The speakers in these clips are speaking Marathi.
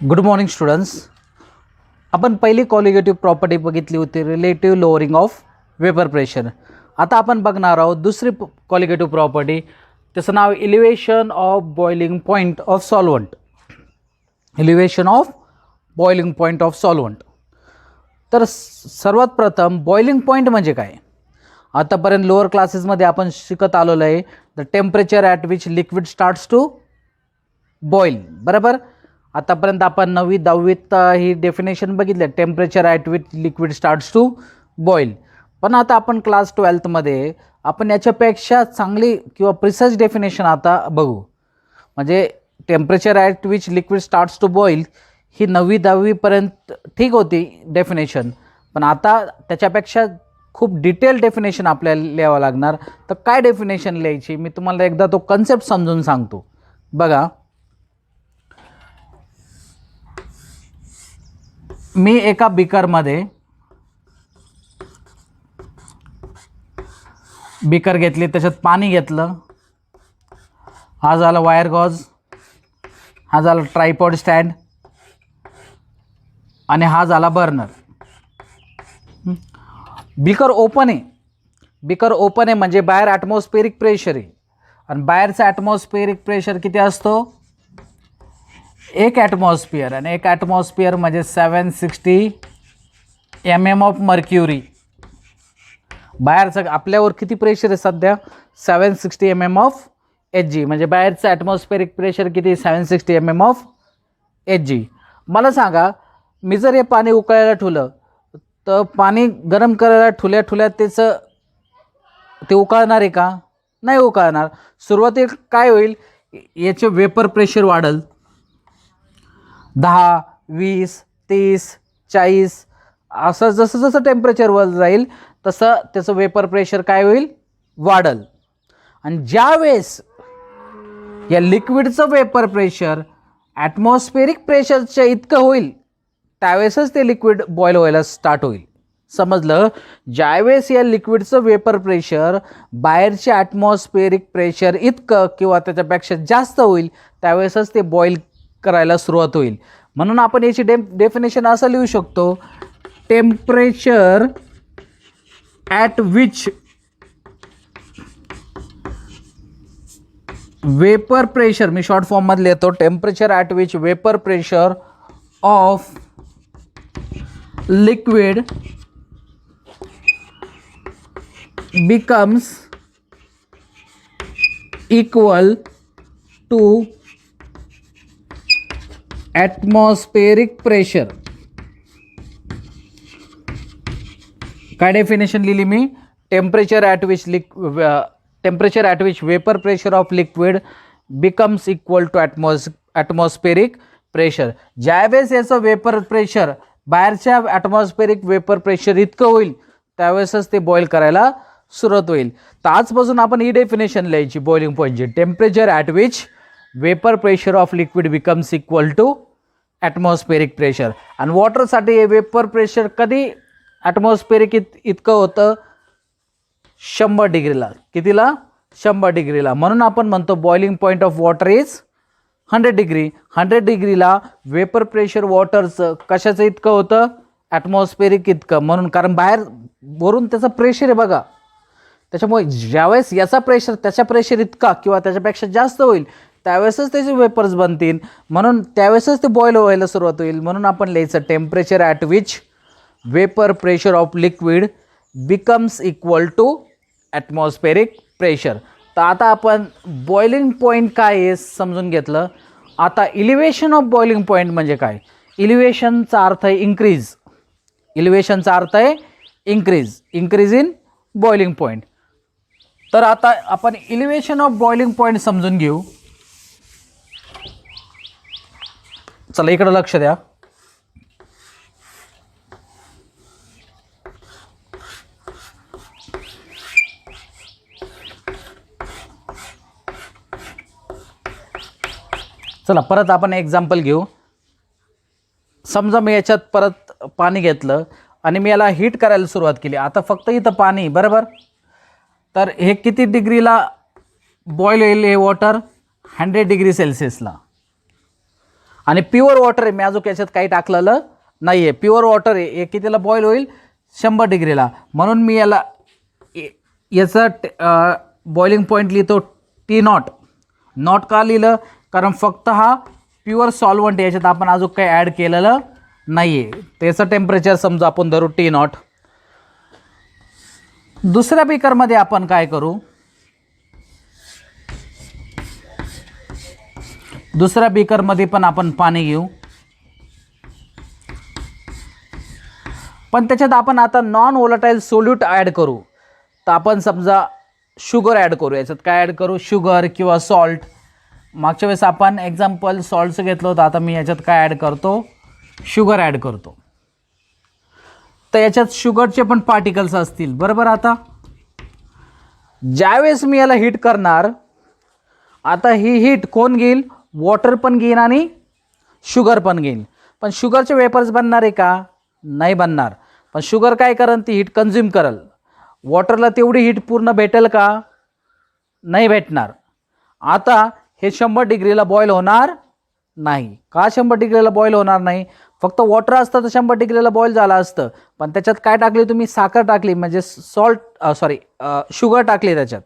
Good morning students. आपण पहिली कॉलिगेटिव्ह प्रॉपर्टी बघितली होती, relative lowering of vapour pressure. आता आपण बघणार आहोत दुसरी कॉलिगेटिव्ह प्रॉपर्टी, त्याचं नाव elevation of boiling point of solvent. Elevation of boiling point of solvent. तर सर्वात प्रथम बॉइलिंग पॉईंट म्हणजे काय? आतापर्यंत लोअर क्लासेसमध्ये आपण शिकत आलेलो आहे, the temperature at which liquid starts to boil. बरोबर. आतापर्यंत आपण 9वी 10वीत ही डेफिनेशन बघितली, temperature at which liquid starts to boil. पण आता आपण क्लास 12मध्ये आपण याच्यापेक्षा चांगली किंवा प्रिसाइज डेफिनेशन आता बघू. म्हणजे temperature at which liquid starts to boil ही 9वी 10वीपर्यंत ठीक होती डेफिनेशन, पण आता त्याच्यापेक्षा खूप डिटेल डेफिनेशन आपल्याला लिहावं लागणार. तर काय डेफिनेशन लिहायची मी तुम्हाला एकदा तो कन्सेप्ट समजून सांगतो. बघा, मी एका बिकरमध्ये बिकर घेतली, त्याच्यात पाणी घेतलं. हा झाला वायर गॉज, हा झाला ट्रायपॉड स्टँड आणि हा झाला बर्नर. बिकर ओपन आहे. बिकर ओपन आहे म्हणजे बाहेर ॲटमॉस्फेरिक प्रेशर आहे, आणि बाहेरचा ॲटमॉस्फेरिक प्रेशर किती असतो? 1 ॲटमॉस्फिअर, आणि 1 ॲटमॉस्फिअर म्हणजे 760 mm ऑफ मर्क्युरी. बाहेरचं आपल्यावर किती प्रेशर आहे सध्या? 760 mm ऑफ Hg. म्हणजे बाहेरचं ॲटमॉस्फेरिक प्रेशर किती? 760 mm ऑफ Hg. मला सांगा, मी जर हे पाणी उकळायला ठेवलं तर पाणी गरम करायला ठुल्या त्याचं ते उकळणार आहे का? नाही उकळणार. सुरुवातीला काय होईल? याचे वेपर प्रेशर वाढेल. 10, 20, 30, 40 असं जसं जसं टेम्परेचर वर जाईल तसं त्याचं वेपर प्रेशर काय होईल? वाढेल. आणि ज्यावेळेस या लिक्विडचं वेपर प्रेशर ॲटमॉस्फेरिक प्रेशरच्या इतकं होईल त्यावेळेसच ते लिक्विड बॉईल व्हायला स्टार्ट होईल. समजलं? ज्यावेळेस या लिक्विडचं वेपर प्रेशर बाहेरच्या ॲटमॉस्फेरिक प्रेशर इतकं किंवा त्याच्यापेक्षा जास्त होईल त्यावेळेसच ते बॉईल करायला सुरुवात होईल. म्हणून आपण याची डेफिनेशन असं लिहू शकतो, temperature at which vapour pressure, मी शॉर्ट फॉर्ममध्ये लिहितो, temperature at which vapour pressure of liquid becomes equal to atmospheric pressure. काय डेफिनेशन लिहिली मी? Temperature at which vapour pressure of liquid becomes equal to atmospheric pressure. ज्यावेळेस याचं वेपर प्रेशर बाहेरच्या ॲटमॉस्फेरिक वेपर प्रेशर इतकं होईल त्यावेळेसच ते बॉईल करायला सुरुवात होईल. तर आजपासून आपण ही डेफिनेशन लिहायची बॉइलिंग पॉईंटची, temperature at which vapour pressure of liquid becomes equal to atmospheric pressure. आणि वॉटरसाठी हे वेपर प्रेशर कधी ॲटमॉस्फेरिक इतकं होतं? 100 डिग्रीला. कितीला? 100 डिग्रीला. म्हणून आपण म्हणतो boiling point of water is 100 degree. 100 डिग्रीला वेपर प्रेशर वॉटरचं कशाचं इतकं होतं? ॲटमॉस्फेरिक इतकं. म्हणून कारण बाहेर वरून त्याचं प्रेशर आहे बघा, त्याच्यामुळे ज्यावेळेस याचा प्रेशर त्याच्या प्रेशर इतका किंवा त्याच्यापेक्षा जास्त होईल त्यावेळेसच त्याचे वेपर्स बनतील, म्हणून त्यावेळेसच ते बॉईल व्हायला सुरुवात होईल. म्हणून आपण लिहायचं temperature at which vapour pressure of liquid becomes equal to atmospheric pressure. तर आता आपण बॉइलिंग पॉईंट काय आहे समजून घेतलं. आता इलिव्हेशन ऑफ बॉइलिंग पॉईंट म्हणजे काय? इलिव्हेशनचा अर्थ आहे इन्क्रीज. इलिव्हेशनचा अर्थ आहे इन्क्रीज इन बॉइलिंग पॉईंट. तर आता आपण इलिव्हेशन ऑफ बॉइलिंग पॉईंट समजून घेऊ. चला इकडं लक्ष द्या. चला परत आपण एक्झाम्पल घेऊ. समजा मी याच्यात परत पाणी घेतलं आणि मी याला हीट करायला सुरुवात केली. आता फक्त इथं पाणी, बरोबर. तर हे किती डिग्रीला बॉईल होईल हे वॉटर? 100 डिग्री सेल्सिअसला. आणि प्युअर वॉटर आहे, मी अजून याच्यात काही टाकलेलं नाही आहे. प्युअर वॉटर आहे, हे कितीला बॉईल होईल 100 डिग्रीला. म्हणून मी याचा बॉइलिंग पॉईंट लिहितो T0. नॉट का लिहिलं, कारण फक्त हा प्युअर सॉल्वंट, याच्यात आपण अजून काही ॲड केलेलं नाही आहे. त्याचं टेम्परेचर समजा आपण धरू T0. दुसऱ्या बीकरमध्ये आपण काय करू, दुसऱ्या बीकरमध्ये पण आपण पाणी घेऊ, पण त्याच्यात आपण आता नॉन व्होलाटाईल सोल्यूट ॲड करू. तर आपण समजा शुगर ॲड करू. याच्यात काय ॲड करू, शुगर किंवा सॉल्ट. मागच्या वेळेस आपण एक्झाम्पल सॉल्टचं घेतलं होतं, आता मी याच्यात काय ॲड करतो, शुगर ॲड करतो. तर याच्यात शुगरचे पण पार्टिकल्स असतील, बरोबर. आता ज्यावेळेस मी याला हीट करणार, आता ही हीट कोण घेईल, वॉटर पण घेईन आणि शुगर पण घेईल. पण शुगरचे वेपर्स बनणार आहे का, नाही बनणार. पण शुगर काय करेल, ती हीट कंझ्युम करेल. वॉटरला तेवढी हीट पूर्ण भेटेल का, नाही भेटणार. आता हे 100 डिग्रीला बॉईल होणार नाही. का 100 डिग्रीला बॉईल होणार नाही, फक्त वॉटर असतं तर 100 डिग्रीला बॉईल झालं असतं. पण त्याच्यात काय टाकली तुम्ही, साखर टाकली, म्हणजे शुगर टाकली त्याच्यात.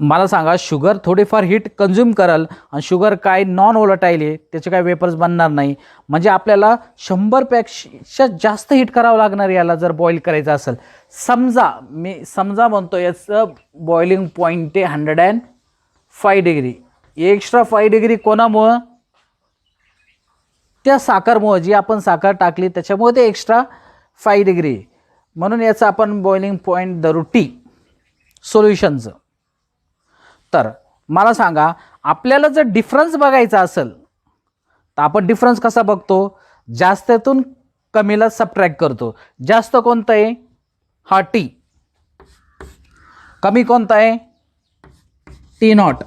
मला सांगा, शुगर थोडीफार हीट कंझ्युम करेल आणि शुगर काय नॉन व्होलाटाईल आहे, त्याचे काय वेपर्स बनणार नाही. म्हणजे आपल्याला 100 पेक्षा जास्त हीट करावं लागणार याला जर बॉईल करायचं असेल. समजा म्हणतो याचं बॉइलिंग पॉईंट आहे 105 डिग्री. एक्स्ट्रा 5 डिग्री कोणामुळं, त्या साखरमुळं, जी आपण साखर टाकली त्याच्यामुळे ते एक्स्ट्रा 5 डिग्री. म्हणून याचं आपण बॉइलिंग पॉईंट धरू T सोल्युशनचं. तर मला सांगा, आपल्याला जर डिफरन्स बघायचा असेल तर आपण डिफरन्स कसा बघतो, जास्तातून कमीला सबट्रॅक्ट करतो. जास्त कोणतं आहे, हा T. कमी कोणता आहे, T0.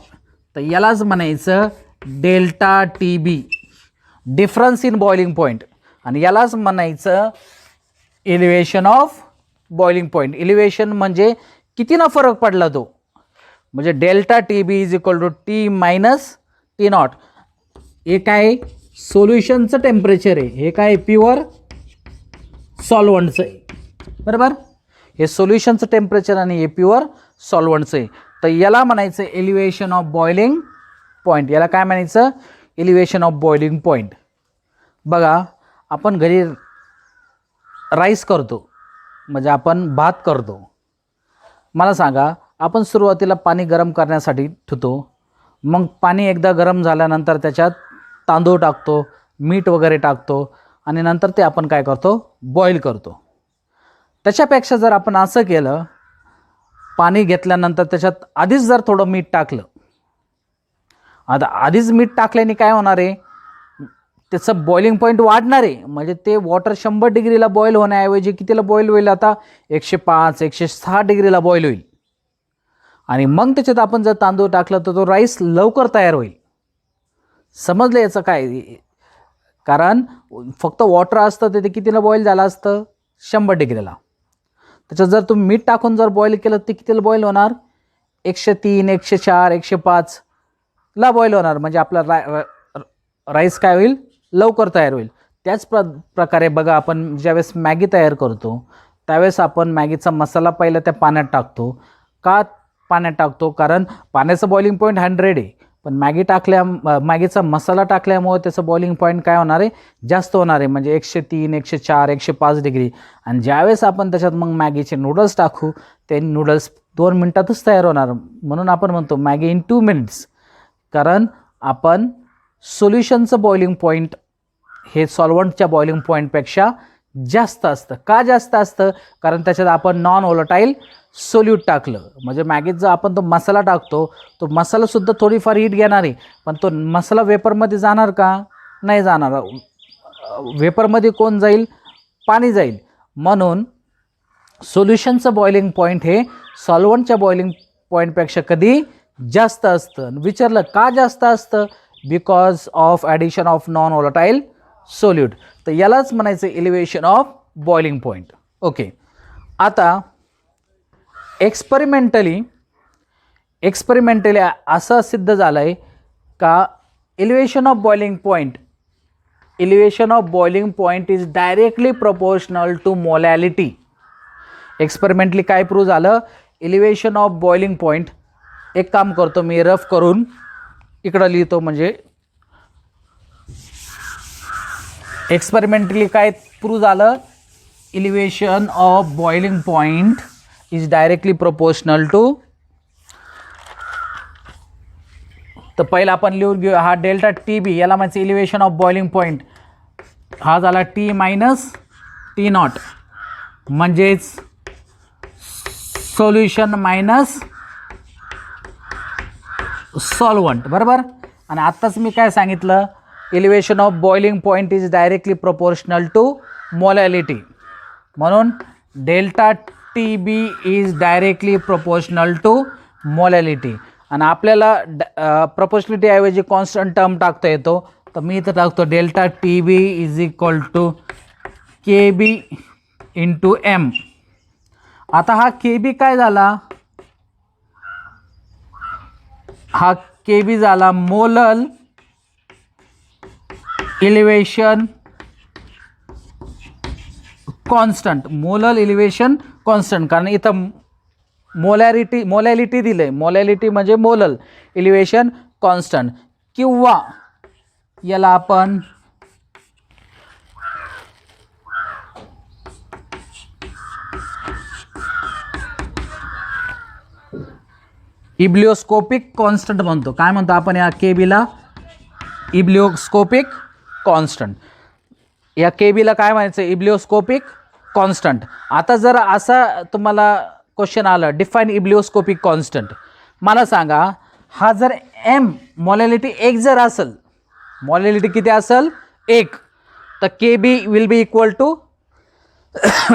तर यालाच म्हणायचं delta TB, difference in boiling point. आणि यालाच म्हणायचं elevation of boiling point. Elevation म्हणजे कितीना फरक पडला तो, म्हणजे delta TB is equal to T minus T0. हे काय सोल्युशनचं टेम्परेचर आहे, हे काय प्युअर सॉल्वंटचं आहे, बरोबर. हे सोल्युशनचं टेम्परेचर आणि हे प्युअर सॉल्वंटचं आहे. तर याला म्हणायचं एलिव्हेशन ऑफ बॉइलिंग पॉईंट. याला काय म्हणायचं, एलिव्हेशन ऑफ बॉइलिंग पॉईंट. बघा, आपण घरी राईस करतो, म्हणजे आपण भात करतो. मला सांगा, आपण सुरुवातीला पाणी गरम करण्यासाठी ठेवतो. मग पाणी एकदा गरम झाल्यानंतर त्याच्यात तांदूळ टाकतो, मीठ वगैरे टाकतो आणि नंतर ते आपण काय करतो, बॉईल करतो. त्याच्यापेक्षा जर आपण असं केलं, पाणी घेतल्यानंतर त्याच्यात आधीच जर थोडं मीठ टाकलं, आता आधीच मीठ टाकल्याने काय होणार आहे, त्याचं बॉइलिंग पॉईंट वाढणार आहे. म्हणजे ते वॉटर 100 डिग्रीला बॉईल होण्याऐवजी कितीला बॉईल होईल, आता 105 106 डिग्रीला बॉईल होईल. आणि मग त्याच्यात आपण जर तांदूळ टाकलं तर तो राईस लवकर तयार होईल. समजलं याचं काय, कारण फक्त वॉटर असतं ते कितीला बॉईल झालं असतं, 100 डिग्रीला. त्याच्यात जर तुम्ही मीठ टाकून जर बॉईल केलं ते कितीला बॉईल होणार, 103 104 105 ला बॉईल होणार. म्हणजे आपला राईस काय होईल, लवकर तयार होईल. त्याच प्रकारे बघा, आपण ज्यावेळेस मॅगी तयार करतो त्यावेळेस आपण मॅगीचा मसाला पहिला त्या पाण्यात टाकतो. का पाण्यात टाकतो, कारण पाण्याचं बॉइलिंग पॉईंट 100 आहे, पण मॅगीचा मसाला टाकल्यामुळे त्याचं बॉइलिंग पॉईंट काय होणार आहे, जास्त होणार आहे. म्हणजे 103 104 105 डिग्री. आणि ज्यावेळेस आपण त्याच्यात मग मॅगीचे नूडल्स टाकू, ते नूडल्स 2 मिनटातच तयार होणार. म्हणून आपण म्हणतो मॅगी इन 2 मिनिट्स. कारण आपण सोल्युशनचं बॉइलिंग पॉईंट हे सॉल्वंटच्या बॉइलिंग पॉईंटपेक्षा जास्त असतं. का जास्त असतं, कारण त्याच्यात आपण नॉन व्होलाटाईल सोल्यूट टाकलं. म्हणजे मॅगीत जर आपण तो मसाला टाकतो, तो मसालासुद्धा थोडीफार हीट घेणार आहे, पण तो मसाला वेपरमध्ये जाणार का, नाही जाणार. वेपरमध्ये कोण जाईल, पाणी जाईल. म्हणून सोल्युशनचं बॉइलिंग पॉईंट हे सॉल्वंटच्या बॉइलिंग पॉईंटपेक्षा कधी जास्त असतं. विचारलं का जास्त असतं, because of addition of non volatile solute. तर यालाच म्हणायचं elevation of boiling point. Okay, आता एक्सपेरिमेंटली असं सिद्ध झालं आहे का elevation of boiling point, elevation of boiling point is directly proportional to molality. Experimentally काय प्रूव्ह झालं, इलिव्हेशन ऑफ बॉइलिंग पॉईंट, एक काम करतो मी रफ करून इकडं लिहितो, म्हणजे एक्सपेरिमेंटली काय प्रूव्ह झालं, elevation of boiling point is directly proportional to. तर पहिला आपण लिहून घेऊ, हा डेल्टा टी बी, याला म्हणजे इलिव्हेशन ऑफ बॉइलिंग पॉईंट, हा झाला टी मायनस टी नॉट, म्हणजेच सोल्युशन मायनस सॉल्वंट, बरोबर. आणि आत्ताच मी काय सांगितलं, elevation of boiling point is directly proportional to molality, म्हणून delta T B is directly proportional to molality. आणि आपल्याला प्रोपोर्शनलिटी ऐवजी कॉन्स्टंट टर्म टाकता येतो, तर मी इथं टाकतो delta T B is equal to K B into M. आता हा के बी काय झाला, हा के बी झाला molal elevation constant, molal elevation constant, कारण इथं मोलॅलिटी दिले, मोलॅलिटी म्हणजे मोलल इलिव्हेशन कॉन्स्टंट, किंवा याला आपण इब्लिओस्कोपिक कॉन्स्टंट म्हणतो. काय म्हणतो आपण या के बीला, इब्लिओस्कोपिक कॉन्स्टंट. या के बीला काय म्हणायचं, इब्लिओस्कोपिक कॉन्स्टंट. आता जर असा तुम्हाला क्वेश्चन आला, डिफाईन इब्लिओस्कोपिक कॉन्स्टंट, मला सांगा, हा जर एम मोलॅलिटी 1 जर असेल, मोलॅलिटी किती असेल 1, तर K B will be equal to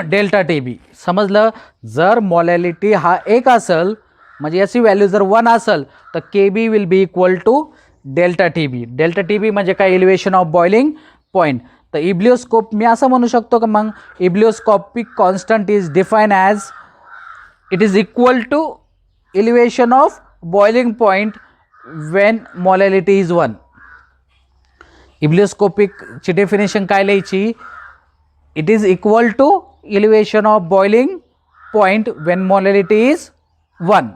delta T B. समजलं, जर मोलॅलिटी हा 1 असेल, म्हणजे याची व्हॅल्यू जर 1 असेल, तर K B will be equal to delta T B. Delta T B म्हणजे काय, इलिव्हेशन ऑफ बॉइलिंग पॉईंट. तर इब्लिओस्कोप मी असं म्हणू शकतो का मग, ebullioscopic constant is define as it is equal to elevation of boiling point when molality is 1. इब्लिओस्कोपिकची डेफिनेशन काय लिहायची, it is equal to elevation of boiling point when molality is 1.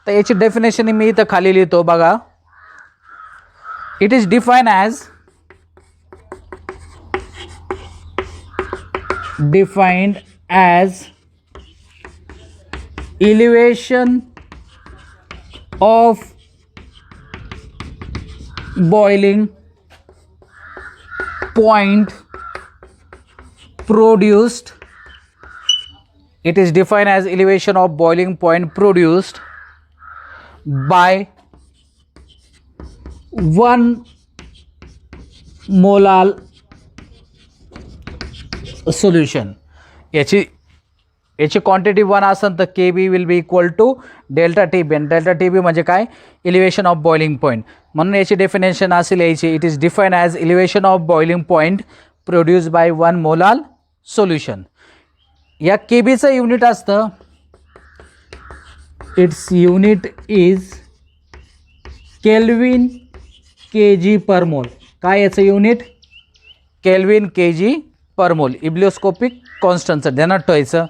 तर याची डेफिनेशन मी इथं खाली लिहितो बघा. It is define as, defined as elevation of boiling point produced. It is defined as elevation of boiling point produced by 1 molar solution. याची क्वांटिटी 1 असेल तर K B will be equal to delta T B. आणि डेल्टा टी बी म्हणजे काय, इलिव्हेशन ऑफ बॉइलिंग पॉईंट. म्हणून याची डेफिनेशन असेल याची, it is define as elevation of boiling point produce by 1 molar solution. या के बीचं युनिट असतं, इट्स युनिट इज केल्विन के जी पर मोल. काय याचं युनिट, केल्विन के जी पर मोल. इब्लिओस्कोपिक कॉन्स्टंटचं ध्यानात ठेवायचं.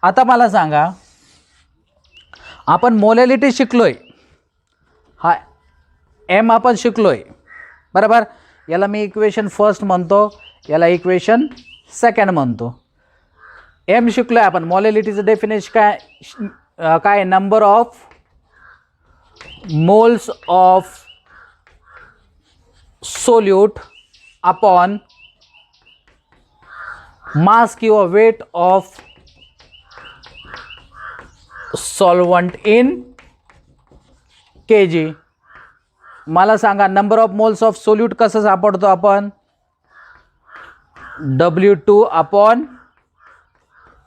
आता मला सांगा, आपण मोलॅलिटी शिकलोय, हा एम आपण शिकलोय, बरोबर. याला मी इक्वेशन फर्स्ट म्हणतो, याला इक्वेशन सेकंड म्हणतो. एम शिकलोय आपण, मोलॅलिटीचं डेफिनेशन काय, number of moles of solute upon mass किंवा weight of solvent in K G. मला सांगा, number of moles of solute कसं सापडतो आपण, W2 अपॉन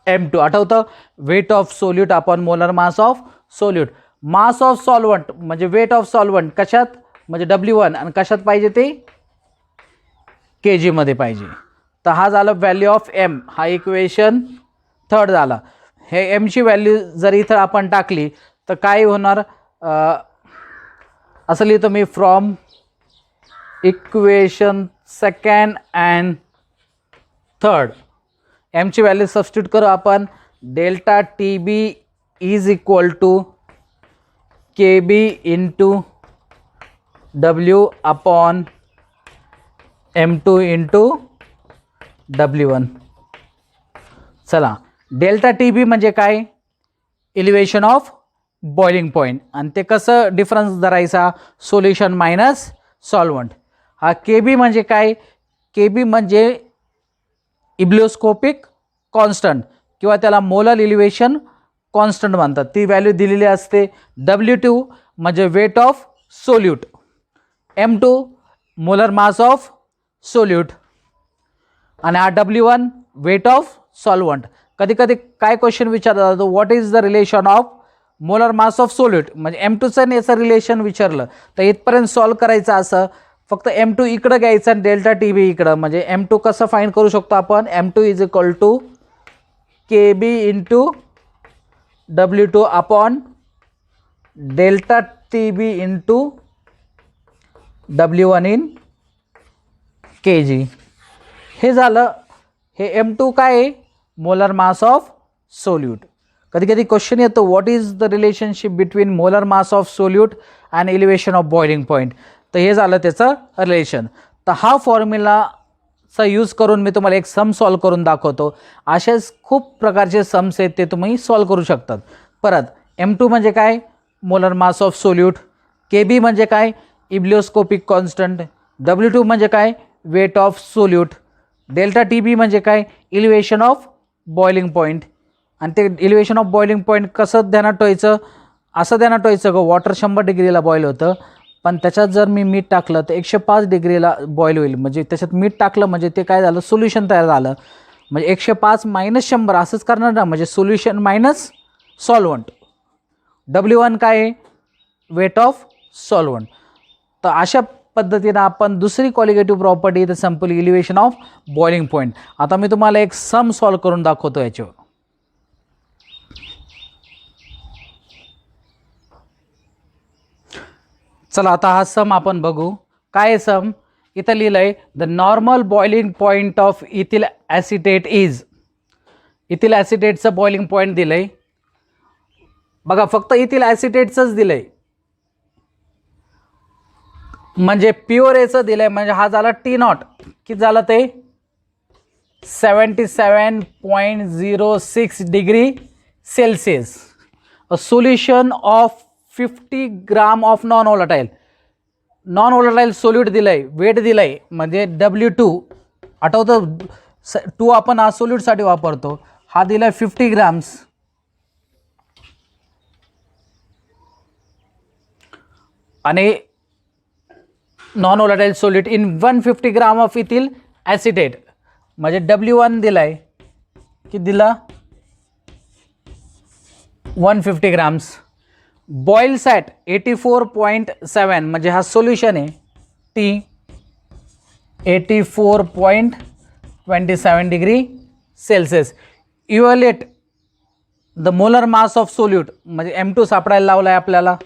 M2. आठवतं, weight of solute upon molar mass of solute. Mass of solvent म्हणजे वेट ऑफ सॉल्वंट कशात, म्हणजे W1, आणि कशात पाहिजे ते के जी मध्ये पाहिजे. तर हा झाला व्हॅल्यू ऑफ एम, हा इक्वेशन थर्ड झाला. हे एमची व्हॅल्यू जर इथं आपण टाकली तर काय होणार, असं लिहितो मी, from equation second and third, एमची व्हॅल्यू सबस्टिट्यूट करू आपण. Delta T B is equal to K B into W upon M2 into W1. चला, डेल्टा टी बी म्हणजे काय? Elevation of boiling point. आणि ते कसं डिफरन्स धरायचा? Solution minus solvent. हा के बी म्हणजे काय? के बी म्हणजे इब्लिओस्कोपिक कॉन्स्टंट किंवा त्याला मोलर इलिव्हेशन कॉन्स्टंट म्हणतात. ती व्हॅल्यू दिलेली असते. W2 म्हणजे weight of solute. M2 molar mass of solute. आणि हा W1 वेट ऑफ सॉल्वंट. कधी कधी काय क्वेश्चन विचारला जातो, what is the relation of molar mass of solute, म्हणजे M2चं याचं रिलेशन विचारलं तर इथपर्यंत सॉल्व करायचं. असं फक्त M2 इकडं घ्यायचं आणि डेल्टा टी बी इकडं. म्हणजे M2 कसं फाइंड करू शकतो आपण? M2 is equal to K B into W2 upon delta T B into W1 in kg. हे झालं. हे M2 काय आहे? Molar mass of solute. कधी कधी क्वेश्चन येतो, what is the relationship between molar mass of solute and elevation of boiling point. तर हे झालं त्याचं रिलेशन. तर हा फॉर्म्युलाचा यूज करून मी तुम्हाला एक सम सॉल्व करून दाखवतो. असेच खूप प्रकारचे समस आहेत, ते तुम्ही सॉल्व करू शकतात. परत M2 म्हणजे काय? Molar mass of solute. KB म्हणजे काय? Ebullioscopic constant. W2 म्हणजे काय? Weight of solute. Delta T B म्हणजे काय? Elevation of boiling point. आणि ते इलिव्हेशन ऑफ बॉइलिंग पॉईंट कसं ध्यानात ठेवायचं? असं ध्यानात ठेवायचं का वॉटर 100 डिग्रीला बॉईल होतं, पण त्याच्यात जर मी मीठ टाकलं तर 105 डिग्रीला बॉईल होईल. म्हणजे त्याच्यात मीठ टाकलं म्हणजे ते काय झालं? सोल्युशन तयार झालं. म्हणजे 105 मायनस 100 असंच करणार ना, म्हणजे सोल्युशन मायनस सॉल्वंट. W1 काय आहे? Weight of solvent. तर अशा पद्धतीनं आपण दुसरी क्वालिटेटिव्ह प्रॉपर्टी, तर simple elevation of boiling point. आता मी तुम्हाला एक सम सॉल्व करून दाखवतो याच्यावर. चला, आता हा सम आपण बघू. काय आहे सम? इथं लिहिलंय the normal boiling point of ethyl acetate is. Ethyl ॲसिटेटचं बॉइलिंग पॉईंट दिलंय बघा, फक्त इथिल ॲसिटेटचंच दिलंय. म्हणजे प्युअर एचं दिलंय. म्हणजे हा झाला T0. किती झालं ते? 77.06 degree Celsius. A solution of 50 gram of non volatile solute दिलंय. वेट दिलंय म्हणजे W2. आठवतं 2 आपण हा सोल्यूटसाठी वापरतो. हा दिलाय 50 ग्राम्स. आणि non volatile solute in 150 gram of ethyl acetate. म्हणजे W1 दिलाय. किती दिला? 150 ग्राम्स. बॉईल सॅट 84.7 म्हणजे हा सोल्युशन आहे. T 84.27 degree Celsius. Evaluate the molar mass of solute म्हणजे M2 सापडायला लावला आहे आपल्याला.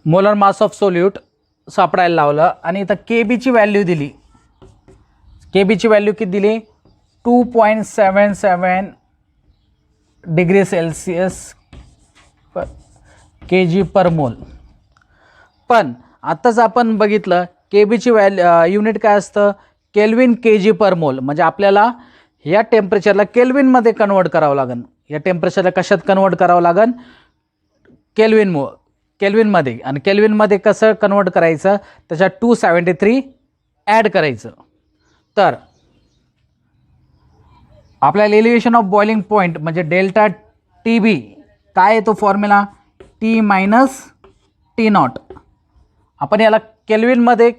मोलर मास ऑफ सोल्यूट सापडायला लावलं. आणि इथं KBची व्हॅल्यू दिली. KBची व्हॅल्यू किती दिली? 2.77 डिग्री सेल्सिअस kg पर मोल. पण आत्ताच आपण बघितलं KBची युनिट काय असतं? केल्विन kg पर मोल. म्हणजे आपल्याला या टेम्परेचरला केल्विनमध्ये कन्वर्ट करावं लागेल. या टेम्परेचरला कशात कन्वर्ट करावं लागेल? केल्विनमध्ये. आणि केल्विनमध्ये कसं कन्वर्ट करायचं? त्याच्यात 273 ॲड करायचं. तर आपल्याला एलिव्हेशन ऑफ बॉइलिंग पॉईंट म्हणजे डेल्टा टी बी काय आहे? तो फॉर्म्युला T मायनस T0. आपण याला केल्विनमध्ये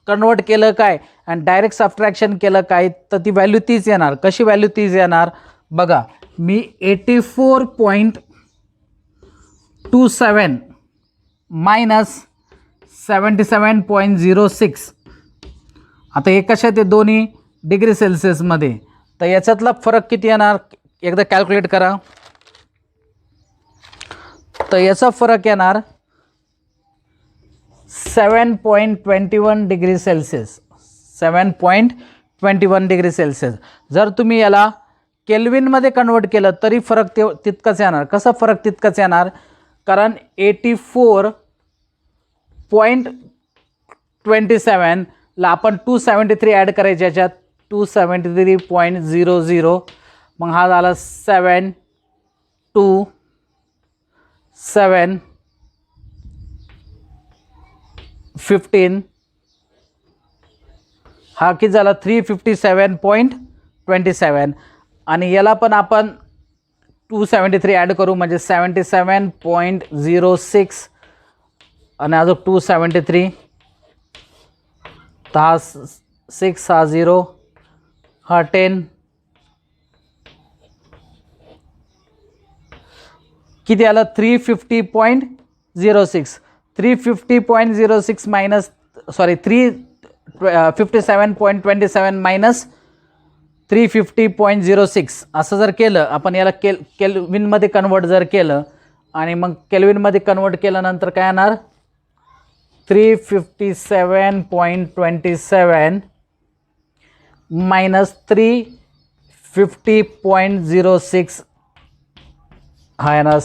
कन्वर्ट केलं काय आणि डायरेक्ट सबट्रॅक्शन केलं काय, तर ती व्हॅल्यू तीच येणार. कशी व्हॅल्यू तीच येणार? बघा, मी 84.27 मायनस 77.06. आता हे कशात आहे? दोन्ही डिग्री सेल्सिअसमध्ये. तर याच्यातला फरक किती येणार? एकदा कॅल्क्युलेट करा. तर याचा फरक येणार 7.21 डिग्री सेल्सिअस, 7.21 डिग्री सेल्सिअस. जर तुम्ही याला केल्विनमध्ये कन्वर्ट केलं तरी फरक तितकाच येणार. कसा फरक तितकाच येणार? कारण 84.27 ला आपण 273 ॲड करायचे याच्यात, 273.00. मग हा झाला 7 2 7 15. हा किती झाला? 357.27. आणि याला पण आपण 273 ॲड करू म्हणजे 77.06 आणि अजून 273. तर हा 6 हा 0 हा 10. किती आलं? 350.06. 350.06 मायनस 357.27 मायनस 350.06 असं जर केलं आपण, याला केल्विनमध्ये कन्वर्ट जर केलं आणि मग केल्विनमध्ये कन्वर्ट केल्यानंतर काय येणार? 357.27 मायनस 350.06 हा येणार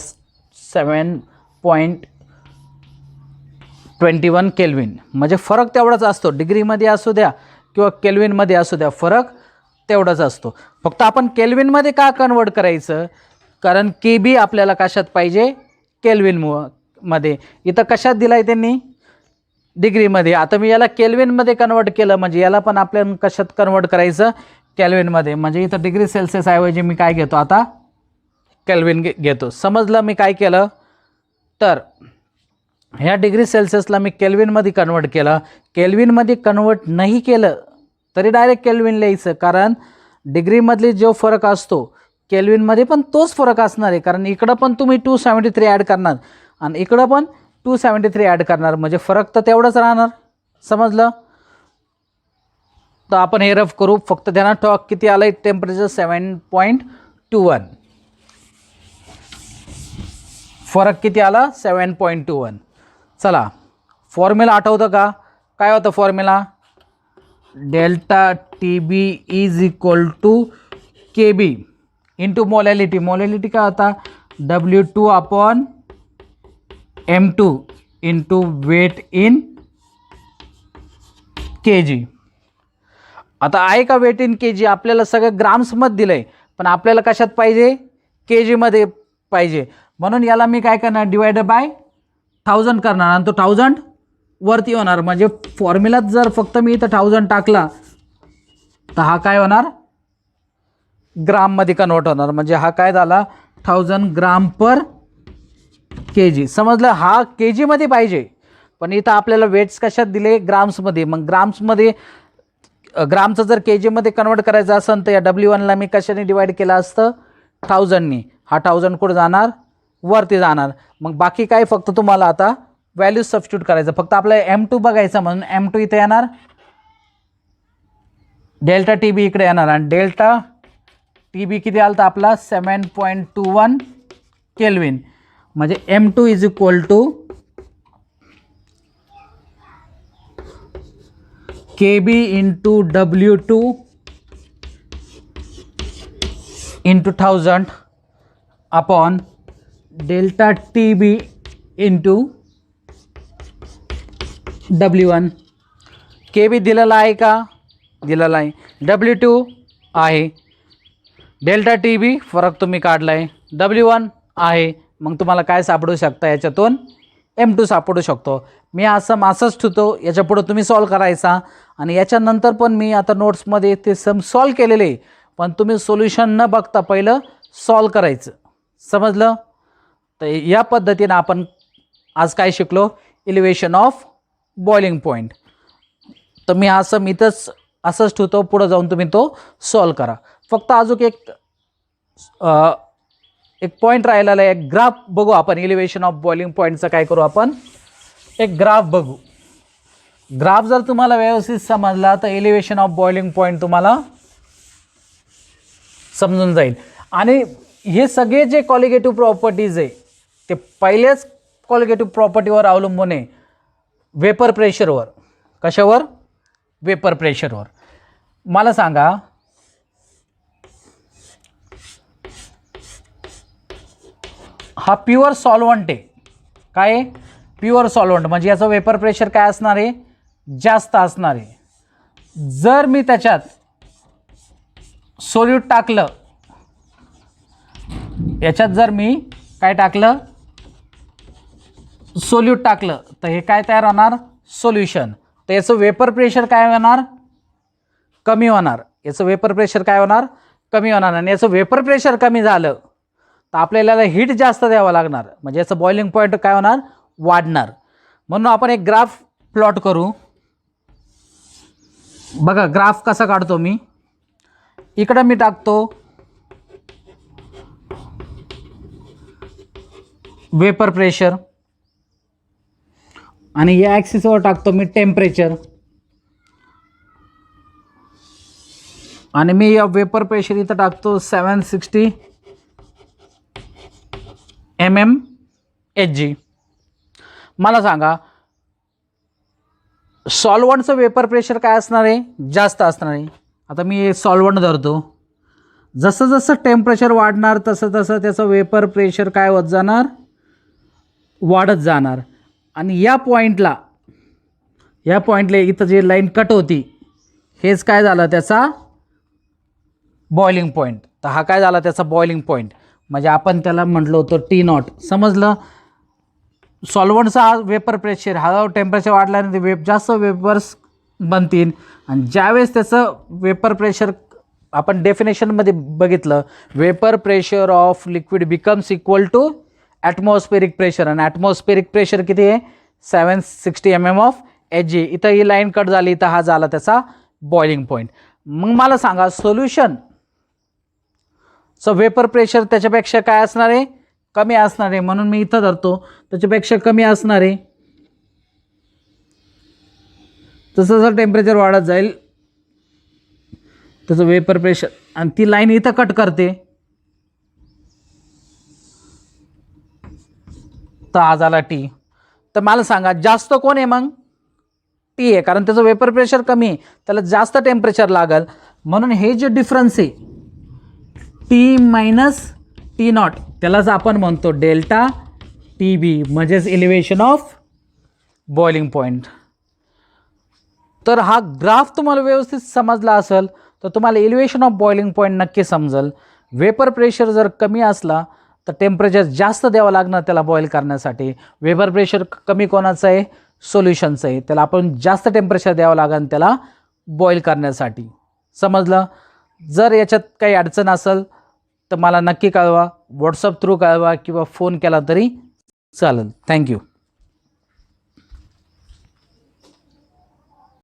7.21 केल्विन. म्हणजे फरक तेवढाच असतो, डिग्रीमध्ये असू द्या किंवा केल्विनमध्ये असू द्या, फरक तेवढाच असतो. फक्त आपण केल्विनमध्ये का कन्वर्ट करायचं? कारण के बी आपल्याला कशात पाहिजे? केल्विनमध्ये. इथं कशात दिला आहे त्यांनी? डिग्रीमध्ये. आता मी याला केल्विनमध्ये कन्वर्ट केलं म्हणजे याला पण आपल्याला कशात कन्वर्ट करायचं? केल्विनमध्ये. म्हणजे इथं डिग्री सेल्सिअस ऐवजी मी काय घेतो आता? केल्विन घेतो. समजलं मी काय केलं? तर ह्या डिग्री सेल्सिअसला मी केल्विनमध्ये कन्वर्ट केलं. केल्विनमध्ये कन्वर्ट नाही केलं तरी डायरेक्ट केल्विन लिहायचं, कारण डिग्रीमधली जो फरक असतो केल्विनमध्ये पण तोच फरक असणार आहे. कारण इकडं पण तुम्ही 273 ॲड करणार आणि इकडं पण 273 ॲड करणार, म्हणजे फरक तर तेवढाच राहणार. समजलं? तर आपण हे रफ करू. फक्त ध्यानात ठेवा किती आलं आहे टेम्परेचर? 7.21. फरक किती आला? 7.21. चला फॉर्म्युला आठवतं का? काय होतं formula? Delta T B is equal to K B into molality. Molality काय होता? W2 upon M2 into weight in K G. आता आहे का वेट इन के जी? आपल्याला सगळं ग्राम्समध्ये दिलं आहे, पण आपल्याला कशात पाहिजे? के जीमध्ये पाहिजे. म्हणून याला मी काय करणार? डिवायडेड बाय 1000 करणार आणि तो 1000 वरती होणार. म्हणजे फॉर्म्युलात जर फक्त मी इथं 1000 टाकला तर हा काय होणार? ग्राममध्ये कन्वर्ट होणार. म्हणजे हा काय झाला? 1000 ग्राम पर के जी. समजलं? हा के जीमध्ये पाहिजे, पण इथं आपल्याला वेट्स कशात दिले? ग्राम्समध्ये. मग ग्राम्समध्ये ग्रामचं जर के जीमध्ये कन्वर्ट करायचं असेल तर या W1ला मी कशाने डिवाइड केलं असतं? 1000नी. हा 1000 कुठं जाणार? वरती जाणार. मग बाकी काय फक्त तुम्हाला आता व्हॅल्यूज सबस्टिट्यूट करायचं. फक्त आपल्याला M2 बघायचं म्हणून M2 इथे येणार, डेल्टा टी बी इकडे येणार आणि डेल्टा टी बी किती आलं तर आपला 7.21 केल्विन. म्हणजे M2 is equal to KB into W2 into 1000 upon delta T B into W1. KB दिलेला आहे का? दिलेला आहे. W2 आहे. डेल्टा टी बी फरक तुम्ही काढला आहे. W1 आहे. मग तुम्हाला काय सापडू शकता याच्यातून? M2 सापडू शकतो. मी असंच ठेवतो, याच्यापुढं तुम्ही सॉल्व करायचा आणि याच्यानंतर पण मी आता नोट्समध्ये ते सम सॉल्व केलेले, पण तुम्ही सोल्युशन न बघता पहिलं सॉल्व करायचं. समजलं? तर या पद्धतीनं आपण आज काय शिकलो? Elevation of boiling point. तर मी इथंच असंच ठेवतो, पुढं जाऊन तुम्ही तो सॉल्व करा. फक्त अजून एक पॉईंट राहिलेला आहे. एक ग्राफ बघू आपण. इलिव्हेशन ऑफ बॉइलिंग पॉईंटचं काय करू आपण? एक ग्राफ बघू. ग्राफ जर तुम्हाला व्यवस्थित समजला तर इलिव्हेशन ऑफ बॉइलिंग पॉईंट तुम्हाला समजून जाईल. आणि हे सगळे जे कॉलिगेटिव्ह प्रॉपर्टीज आहे ते पहिलेच कॉलिगेटिव्ह प्रॉपर्टीवर अवलंबून आहे, वेपर प्रेशरवर. कशावर? वेपर प्रेशरवर. मला सांगा, हा प्युअर सॉल्व्हंट आहे. काय आहे? प्युअर सॉल्व्हंट, म्हणजे याचं वेपर प्रेशर काय असणार आहे? जास्त असणार आहे. जर मी त्याच्यात सोल्यूट टाकलं, याच्यात जर मी काय टाकलं? सोल्यूट टाकलं, तर हे काय तयार होणार? सोल्युशन. तर याचं वेपर प्रेशर काय होणार? कमी होणार. याचं वेपर प्रेशर काय होणार? कमी होणार. आणि याचं वेपर प्रेशर कमी झालं तर आपल्याला हीट जास्त द्यावं लागणार, म्हणजे याचं बॉइलिंग पॉईंट काय होणार? वाढणार. म्हणून आपण एक ग्राफ प्लॉट करू. बघा ग्राफ कसा काढतो मी. इकडं मी टाकतो वेपर प्रेशर आणि या ॲक्सिसवर टाकतो मी टेम्परेचर. आणि मी या वेपर प्रेशर इथं टाकतो 760 mmHg. मला सांगा, सॉल्व्हंटचं वेपर प्रेशर काय असणार आहे? जास्त असणार आहे. आता मी सॉल्व्हंट धरतो. जसं जसं टेम्परेचर वाढणार तसं तसं त्याचं वेपर प्रेशर काय होत जाणार? वाढत जाणार. आणि या पॉईंटला इथं जे लाईन कट होती, हेच काय झालं? त्याचा बॉइलिंग पॉईंट. तर हा काय झाला? त्याचा बॉइलिंग पॉईंट. म्हणजे आपण त्याला म्हटलं होतं T0. समजलं? सॉल्व्हंटचा हा वेपर प्रेशर, हा टेम्परेचर वाढल्याने जास्त वेपर्स बनतील. आणि ज्यावेळेस त्याचं वेपर प्रेशर आपण डेफिनेशनमध्ये बघितलं, vapour pressure of liquid becomes equal to atmospheric pressure. आणि ॲटमॉस्फेरिक प्रेशर किती आहे? 760 mmHg. इथं ही लाईन कट झाली, इथं हा झाला त्याचा बॉइलिंग पॉईंट. मग मला सांगा, सोल्युशन सो वेपर प्रेशर त्याच्यापेक्षा काय असणार आहे? कमी असणार आहे. म्हणून मी इथं धरतो त्याच्यापेक्षा कमी असणार आहे. जसं जसं टेम्परेचर वाढत जाईल त्याचं वेपर प्रेशर, आणि ती लाईन इथं कट करते, तर हा झाला T. तर मला सांगा, जास्त कोण आहे? मग T आहे, कारण त्याचं वेपर प्रेशर कमी आहे, त्याला जास्त टेम्परेचर लागेल. म्हणून हे जे डिफरन्स आहे T मायनस T0, त्यालाच आपण म्हणतो डेल्टा TB, म्हणजेच एलिव्हेशन ऑफ बॉइलिंग पॉईंट. तर हा ग्राफ तुम्हाला व्यवस्थित समजला असेल तर तुम्हाला एलिव्हेशन ऑफ बॉइलिंग पॉईंट नक्की समजेल. वेपर प्रेशर जर कमी असला तर टेम्परेचर जास्त द्यावं लागणार त्याला बॉईल करण्यासाठी. वेपर प्रेशर कमी कोणाचं आहे? सोल्युशनचं आहे. त्याला आपण जास्त टेम्परेचर द्यावं लागेल त्याला बॉईल करण्यासाठी. समजलं? जर याच्यात काही अडचण असेल तर मला नक्की कळवा, व्हॉट्सअप थ्रू कळवा किंवा फोन केला तरी चालेल. थँक्यू.